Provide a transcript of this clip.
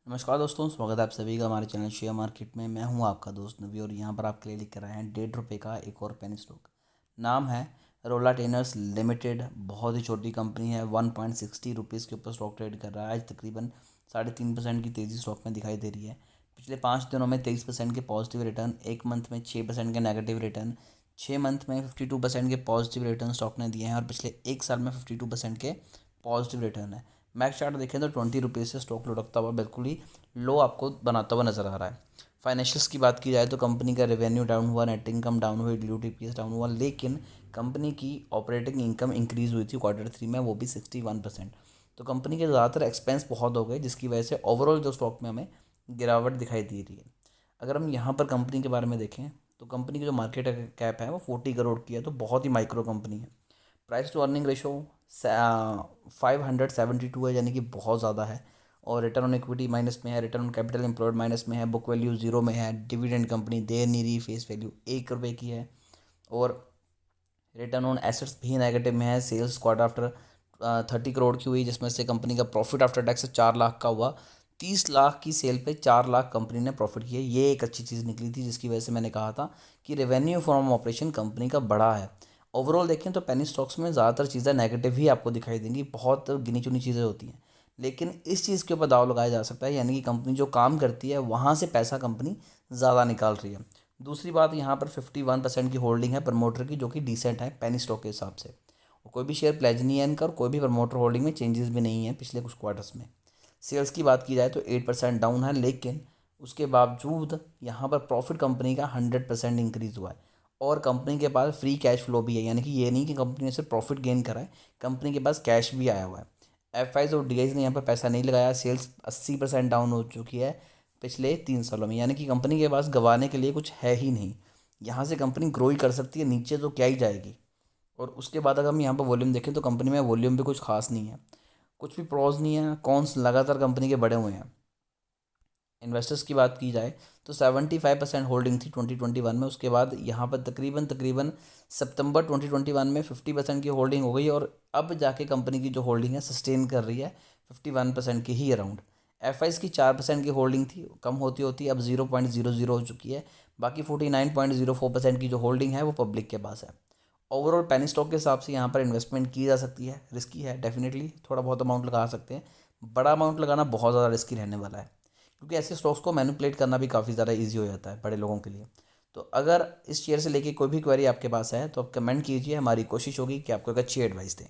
नमस्कार दोस्तों, स्वागत है आप सभी का हमारे चैनल शेयर मार्केट में। मैं हूं आपका दोस्त नवी और यहां पर आपके लिए लेकर आए हैं 1.5 रुपये का एक और पेनी स्टॉक। नाम है रोला टेनर्स लिमिटेड। बहुत ही छोटी कंपनी है। 1.60 रुपीज़ के ऊपर स्टॉक ट्रेड कर रहा है। आज तकरीबन 3.5% की तेज़ी स्टॉक में दिखाई दे रही है। पिछले 5 दिनों में 23% के पॉजिटिव रिटर्न, एक मंथ में 6% के नेगेटिव रिटर्न, 6 मंथ में 52% के पॉजिटिव रिटर्न स्टॉक ने दिए हैं और पिछले एक साल में 52% के पॉजिटिव रिटर्न है। मैक्स चार्ट देखें तो 20 रुपये से स्टॉक लुढ़कता हुआ बिल्कुल ही लो आपको बनाता हुआ नजर आ रहा है। फाइनेंशियल्स की बात की जाए तो कंपनी का रेवेन्यू डाउन हुआ, नेट इनकम डाउन हुई, डिल्यूटिव ईपीएस डाउन हुआ, लेकिन कंपनी की ऑपरेटिंग इनकम इंक्रीज हुई थी Q3 में, वो भी 61%। तो कंपनी के ज़्यादातर एक्सपेंस बहुत हो गए, जिसकी वजह से ओवरऑल जो स्टॉक में हमें गिरावट दिखाई दे रही है। अगर हम यहाँ पर कंपनी के बारे में देखें तो कंपनी की जो मार्केट कैप है वो 40 करोड़ की है, तो बहुत ही माइक्रो कंपनी है। प्राइस टू अर्निंग रेशो 572 है, यानी कि बहुत ज़्यादा है। और रिटर्न ऑन इक्विटी माइनस में है, return on capital employed minus में है, बुक वैल्यू जीरो में है, डिविडेंड कंपनी दे नहीं रही, फेस वैल्यू 1 रुपये की है। और रिटर्न ऑन एसेट्स भी नेगेटिव में है। सेल्स क्वार्टर आफ्टर 30 करोड़ की हुई, जिसमें से कंपनी का प्रॉफिट आफ्टर टैक्स 4 लाख का हुआ। 30 लाख की सेल पे 4 लाख कंपनी ने प्रॉफिट किया। ये एक अच्छी चीज़ निकली थी, जिसकी वजह से मैंने कहा था कि रेवेन्यू फ्रॉम ऑपरेशन कंपनी का बड़ा है। ओवरऑल देखें तो पेनी स्टॉक्स में ज़्यादातर चीज़ें नेगेटिव ही आपको दिखाई देंगी, बहुत गिनी चुनी चीज़ें होती हैं। लेकिन इस चीज़ के ऊपर दाव लगाया जा सकता है, यानी कि कंपनी जो काम करती है वहाँ से पैसा कंपनी ज़्यादा निकाल रही है। दूसरी बात, यहाँ पर 51% की होल्डिंग है प्रमोटर की, जो कि डिसेंट है पेनी स्टॉक के हिसाब से। और कोई भी शेयर प्लेज नहीं है इनका, और कोई भी प्रमोटर होल्डिंग में चेंजेस भी नहीं है पिछले कुछ क्वार्टर्स में। सेल्स की बात की जाए तो 8% डाउन है, लेकिन उसके बावजूद यहाँ पर प्रॉफिट कंपनी का 100% इंक्रीज़ हुआ है। और कंपनी के पास फ्री कैश फ्लो भी है, यानी कि ये नहीं कि कंपनी ने सिर्फ प्रॉफिट गेन करा है, कंपनी के पास कैश भी आया हुआ है। एफ आईज और डी आईज ने यहाँ पर पैसा नहीं लगाया। सेल्स 80% डाउन हो चुकी है पिछले 3 सालों में, यानी कि कंपनी के पास गंवाने के लिए कुछ है ही नहीं। यहाँ से कंपनी ग्रो ही कर सकती है, नीचे तो क्या ही जाएगी। और उसके बाद अगर हम यहाँ पर वॉल्यूम देखें तो कंपनी में वॉल्यूम भी कुछ खास नहीं है, कुछ भी प्रॉज नहीं है, कॉन्स लगातार कंपनी के बढ़े हुए हैं। इन्वेस्टर्स की बात की जाए तो 75% होल्डिंग थी 2021 में। उसके बाद यहाँ पर तकरीबन तकरीबन सितंबर 2021 में 50% की होल्डिंग हो गई, और अब जाके कंपनी की जो होल्डिंग है सस्टेन कर रही है 51% के ही अराउंड। एफ आईज की 4% की होल्डिंग थी, कम होती होती अब 0.00 हो चुकी है। बाकी 49.04% की जो होल्डिंग है वो पब्लिक के पास है। ओवरऑल पेनी स्टॉक के हिसाब से यहाँ पर इन्वेस्टमेंट की जा सकती है। रिस्की है डेफिनेटली, थोड़ा बहुत अमाउंट लगा सकते हैं। बड़ा अमाउंट लगाना बहुत ज़्यादा रिस्की रहने वाला है, क्योंकि ऐसे स्टॉक्स को मैनिपुलेट करना भी काफ़ी ज़्यादा इजी हो जाता है बड़े लोगों के लिए। तो अगर इस शेयर से लेके कोई भी क्वेरी आपके पास है तो आप कमेंट कीजिए, हमारी कोशिश होगी कि आपको एक अच्छी एडवाइस दें।